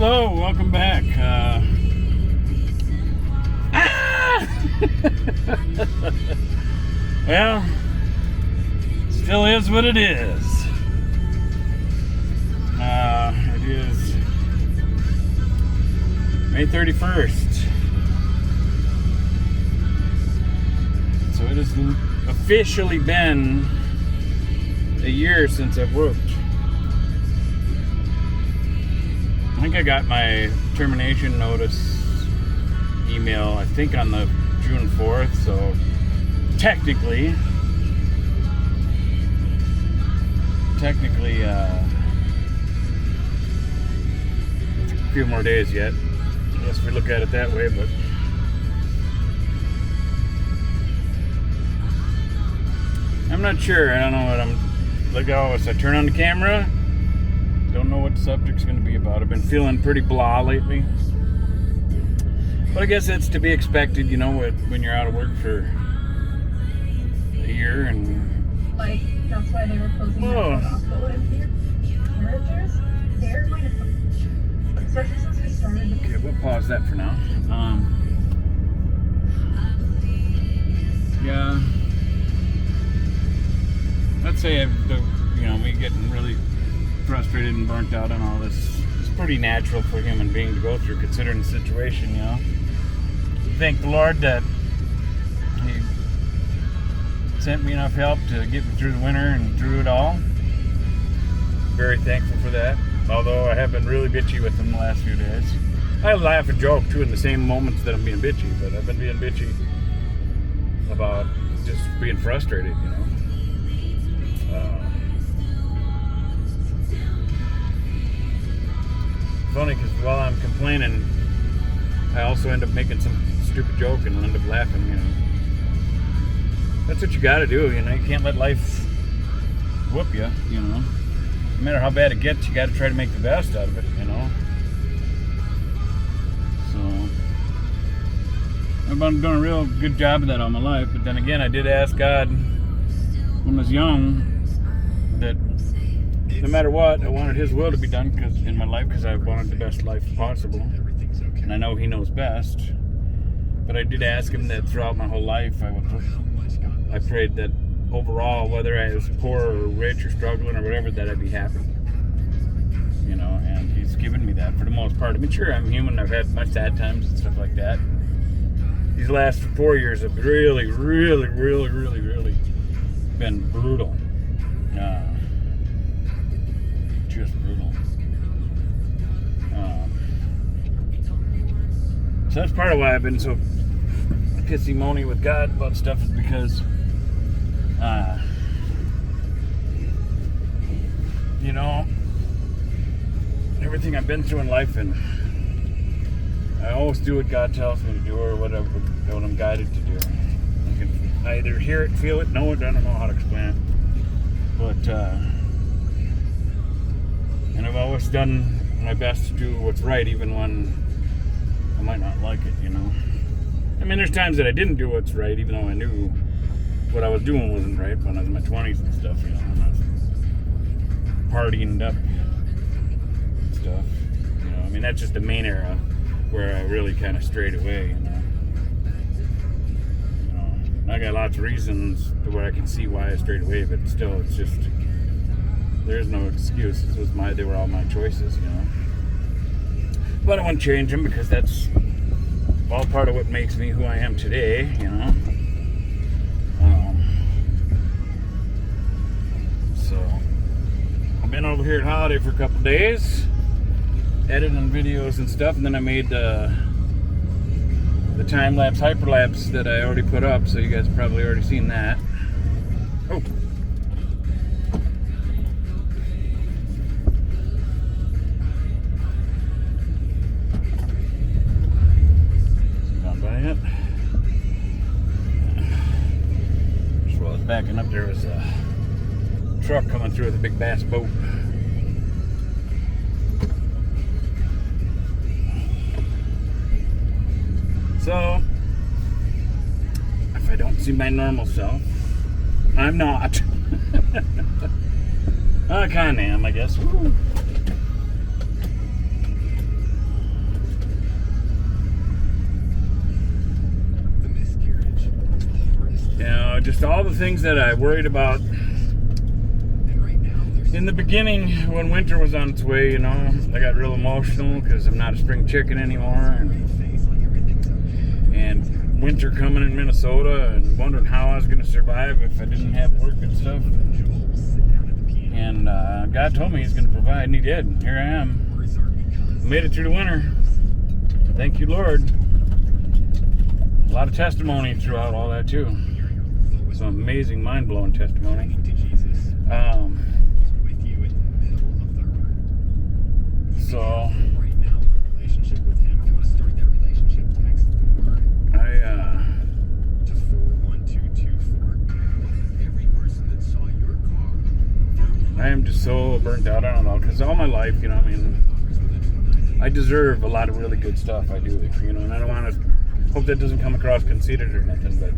Hello, welcome back. Well, still is what it is. It is May 31st. So it has officially been a year since I've worked. I think I got my termination notice email, I think on the June 4th, so technically, a few more days yet. I guess we look at it that way, but I'm not sure. I don't know what I'm, like always, I turn on the camera, don't know what the subject's going to be about. I've been feeling pretty blah lately. But I guess that's to be expected, you know, when you're out of work for a year and... Like, that's why they were closing the hospital. And here, managers, they're going to... Especially since we started... Okay, we'll pause that for now. Yeah. I'd say, me getting really frustrated and burnt out on all this. It's pretty natural for a human being to go through, considering the situation, you know. Thank the Lord that He sent me enough help to get me through the winter and through it all. Very thankful for that. Although I have been really bitchy with Him the last few days. I laugh and joke too in the same moments that I'm being bitchy, but I've been being bitchy about just being frustrated, you know. Funny because while I'm complaining, I also end up making some stupid joke and end up laughing, you know. That's what you gotta do, you know. You can't let life whoop you, you know. No matter how bad it gets, you gotta try to make the best out of it, you know. So, I've been doing a real good job of that all my life, but then again, I did ask God when I was young that no matter what, I wanted His will to be done in my life because I wanted the best life possible. And I know He knows best. But I did ask Him that throughout my whole life, I prayed that overall, whether I was poor or rich or struggling or whatever, that I'd be happy. You know, and He's given me that for the most part. I mean, sure, I'm human. I've had my sad times and stuff like that. These last 4 years have really been brutal. Just brutal. So that's part of why I've been so pissy moany with God about stuff, is because you know, everything I've been through in life, and I always do what God tells me to do, or whatever, what I'm guided to do. I can either hear it, feel it, know it, I don't know how to explain it. But and I've always done my best to do what's right, even when I might not like it, you know. I mean, there's times that I didn't do what's right, even though I knew what I was doing wasn't right when I was in my 20s and stuff, you know. When I was partying up and stuff, you know. I mean, that's just the main era where I really kind of strayed away, you know. I got lots of reasons to where I can see why I strayed away, but still, it's just, there's no excuse. They were all my choices, you know. But I wouldn't change them because that's all part of what makes me who I am today, you know. So, I've been over here at Holiday for a couple days, editing videos and stuff, and then I made the time-lapse, hyperlapse that I already put up, so you guys have probably already seen that. Oh. Not by it. Just while I was backing up, there was a truck coming through with a big bass boat. So, if I don't see my normal self, I'm not. I kind of am, I guess. Woo. just all the things that I worried about in the beginning when winter was on its way. I got real emotional because I'm not a spring chicken anymore, and winter coming in Minnesota, and wondering how I was going to survive if I didn't have work and stuff. And God told me He's going to provide, and He did. And here I am. Made it through the winter. Thank you, Lord. A lot of testimony throughout all that too. Some amazing, mind-blowing testimony. I am just so burnt out on it all, because all my life, I deserve a lot of really good stuff. I do, and I don't want to hope that doesn't come across conceited or nothing, but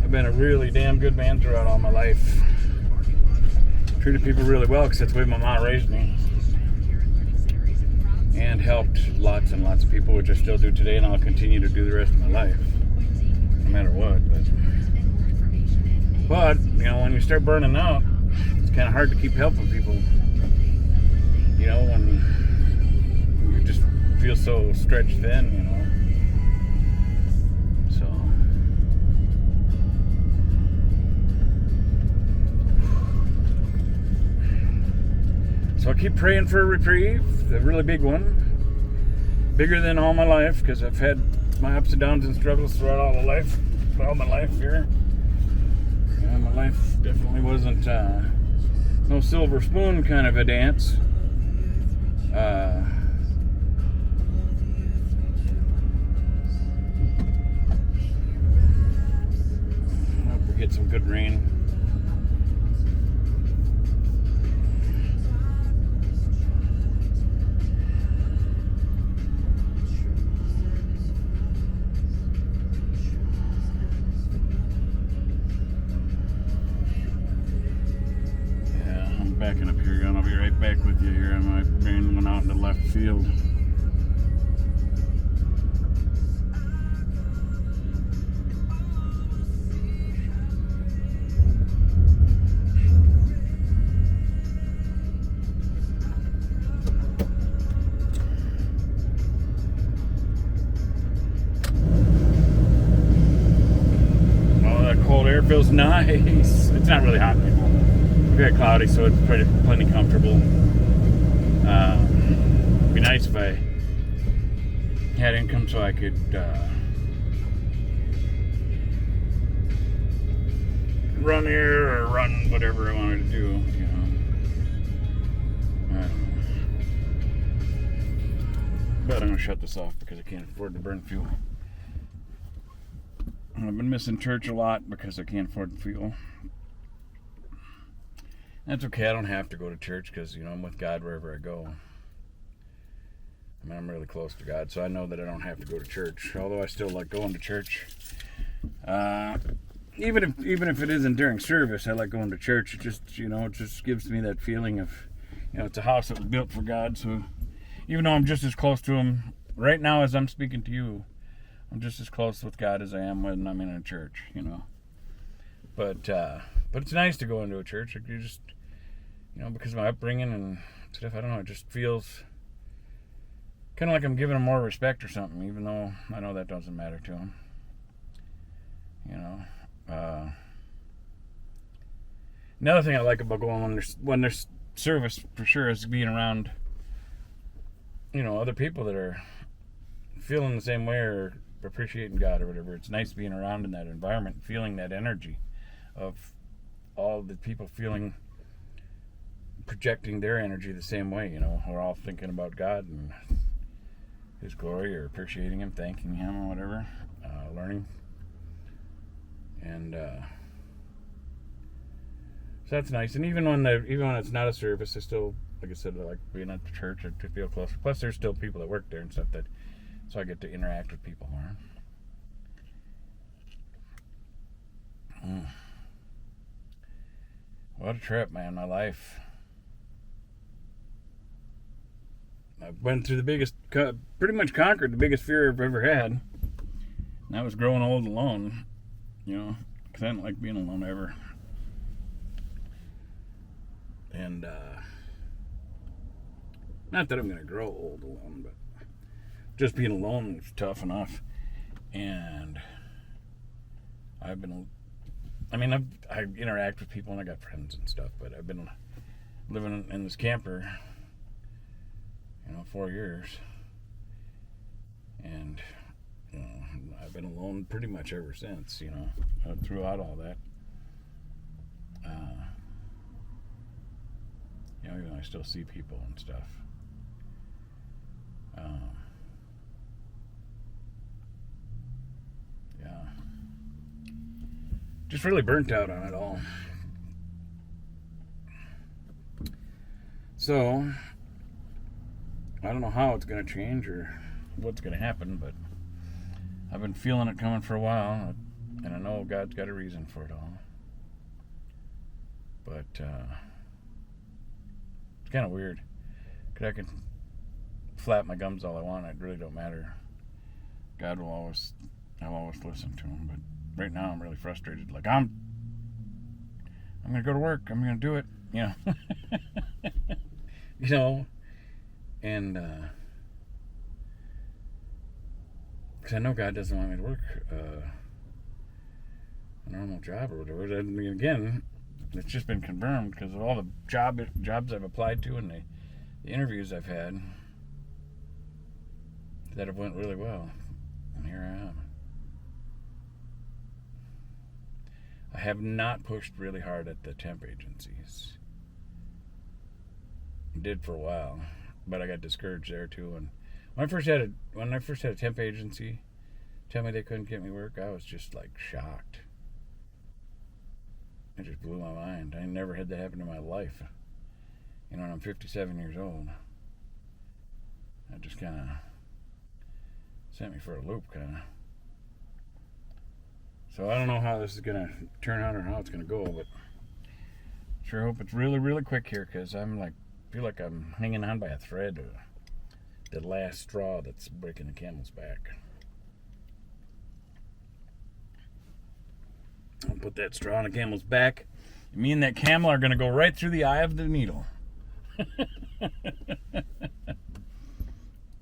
I've been a really damn good man throughout all my life. Treated people really well, because that's the way my mom raised me. And helped lots and lots of people, which I still do today, and I'll continue to do the rest of my life, no matter what. But when you start burning out, it's kind of hard to keep helping people. When you just feel so stretched thin, So I keep praying for a reprieve, the really big one. Bigger than all my life, because I've had my ups and downs and struggles throughout all my life here. My life definitely wasn't no silver spoon kind of a dance. I hope we get some good rain. Backing up here, and I'll be right back with you here. My rain went out in the left field. Oh, that cold air feels nice. It's not really hot anymore. Very cloudy, so it's plenty comfortable. Be nice if I had income so I could run here or run whatever I wanted to do. I don't know. But I'm gonna shut this off because I can't afford to burn fuel. I've been missing church a lot because I can't afford the fuel. That's okay. I don't have to go to church because, I'm with God wherever I go. I'm really close to God, so I know that I don't have to go to church. Although I still like going to church. Even if it isn't during service, I like going to church. It just gives me that feeling of, it's a house that was built for God. So even though I'm just as close to Him right now as I'm speaking to you, I'm just as close with God as I am when I'm in a church. But it's nice to go into a church. You just, because of my upbringing and stuff, I don't know, it just feels kind of like I'm giving them more respect or something, even though I know that doesn't matter to them. Another thing I like about going when there's service, for sure, is being around, other people that are feeling the same way or appreciating God or whatever. It's nice being around in that environment, feeling that energy of all the people projecting their energy the same way. We're all thinking about God and His glory, or appreciating Him, thanking Him, or whatever, learning. And so that's nice. And even when it's not a service, I still, like I said, I like being at the church to feel closer. Plus, there's still people that work there and stuff so I get to interact with people more. What a trip, man! My life. I went through pretty much conquered the biggest fear I've ever had. And that was growing old alone. because I don't like being alone ever. And not that I'm going to grow old alone, but just being alone is tough enough. And I interact with people and I got friends and stuff, but I've been living in this camper, 4 years. And I've been alone pretty much ever since, throughout all that. Even though I still see people and stuff. Just really burnt out on it all. So, I don't know how it's going to change or what's going to happen, but I've been feeling it coming for a while, and I know God's got a reason for it all. But it's kind of weird, because I can flap my gums all I want. It really don't matter. God will always, I'll always listen to him. But right now I'm really frustrated. Like I'm gonna go to work. I'm gonna do it. And because I know God doesn't want me to work a normal job or whatever. I mean, again, it's just been confirmed because of all the jobs I've applied to and the interviews I've had that have went really well. And here I am. I have not pushed really hard at the temp agencies. I did for a while, but I got discouraged there too. And when I first had a temp agency tell me they couldn't get me work, I was just like shocked. It just blew my mind. I never had that happen in my life. And I'm 57 years old. That just kind of sent me for a loop, kind of. So I don't know how this is going to turn out or how it's going to go, but sure hope it's really, really quick here, because feel like I'm hanging on by a thread, or the last straw that's breaking the camel's back. I'll put that straw on the camel's back. Me and that camel are going to go right through the eye of the needle.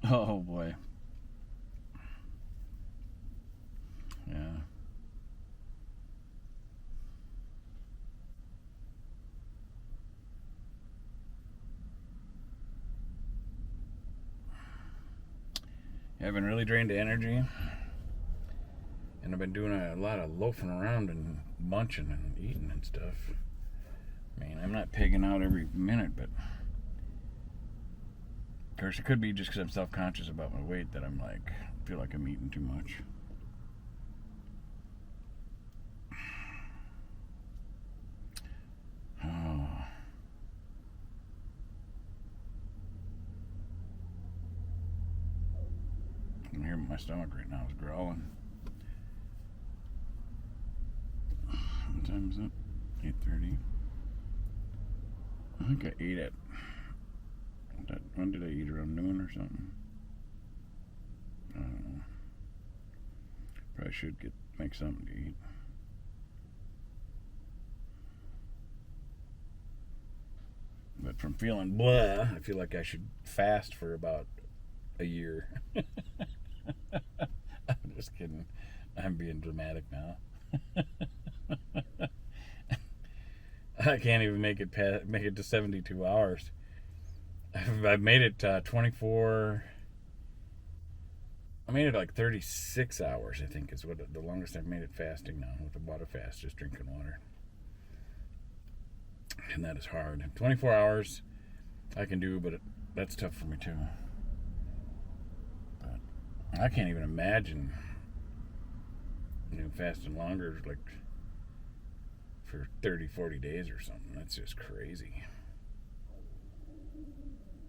Oh boy. Yeah. I've been really drained of energy. And I've been doing a lot of loafing around and munching and eating and stuff. I mean, I'm not pigging out every minute, but of course it could be just because I'm self-conscious about my weight that I'm feel like I'm eating too much. Oh. I can hear my stomach right now is growling. What time is it? 8:30. I think I ate at... When did I eat? Around noon or something? I don't know. Probably should make something to eat. But from feeling blah, I feel like I should fast for about a year. I'm just kidding. I'm being dramatic now. I can't even make it to 72 hours. I've made it 24. I made it like 36 hours, I think, is what the longest I've made it fasting now, with the water fast, just drinking water. And that is hard. 24 hours I can do, but that's tough for me too. But I can't even imagine fasting longer, like for 30, 40 days or something. That's just crazy.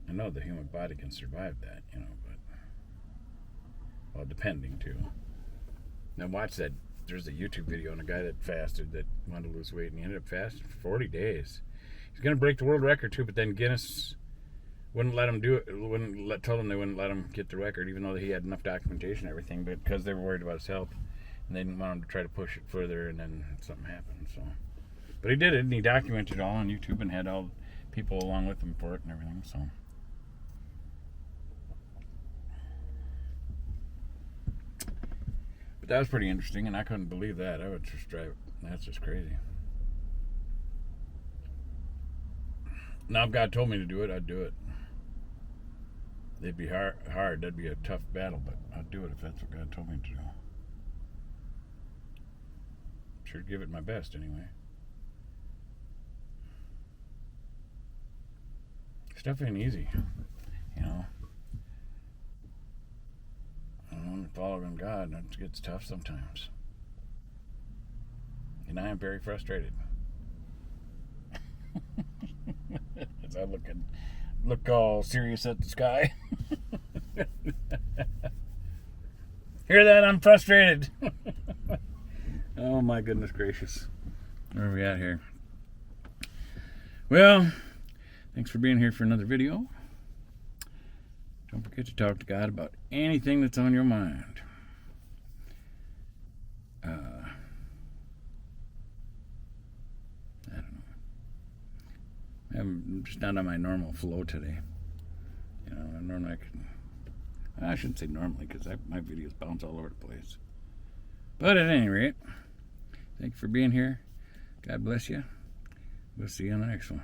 I know the human body can survive that, but well, depending too. Now watch that. There's a YouTube video on a guy that fasted, that wanted to lose weight, and he ended up fasting for 40 days. He's gonna break the world record too, but then Guinness wouldn't let him do it. Told him they wouldn't let him get the record, even though he had enough documentation and everything, but because they were worried about his health. And they didn't want him to try to push it further, and then something happened. So, but he did it, and he documented it all on YouTube and had all people along with him for it and everything. So, but that was pretty interesting, and I couldn't believe that. I would just drive. That's just crazy. Now, if God told me to do it, I'd do it. It'd be hard. That'd be a tough battle, but I'd do it if that's what God told me to do. Sure, give it my best anyway. Stuff ain't easy, you know. Following God, it gets tough sometimes, and I am very frustrated. As I look all serious at the sky. Hear that? I'm frustrated. Oh my goodness gracious. Where are we at here? Well, thanks for being here for another video. Don't forget to talk to God about anything that's on your mind. I don't know. I'm just not on my normal flow today. You know, normally I shouldn't say normally, because my videos bounce all over the place. But at any rate, thank you for being here. God bless you. We'll see you on the next one.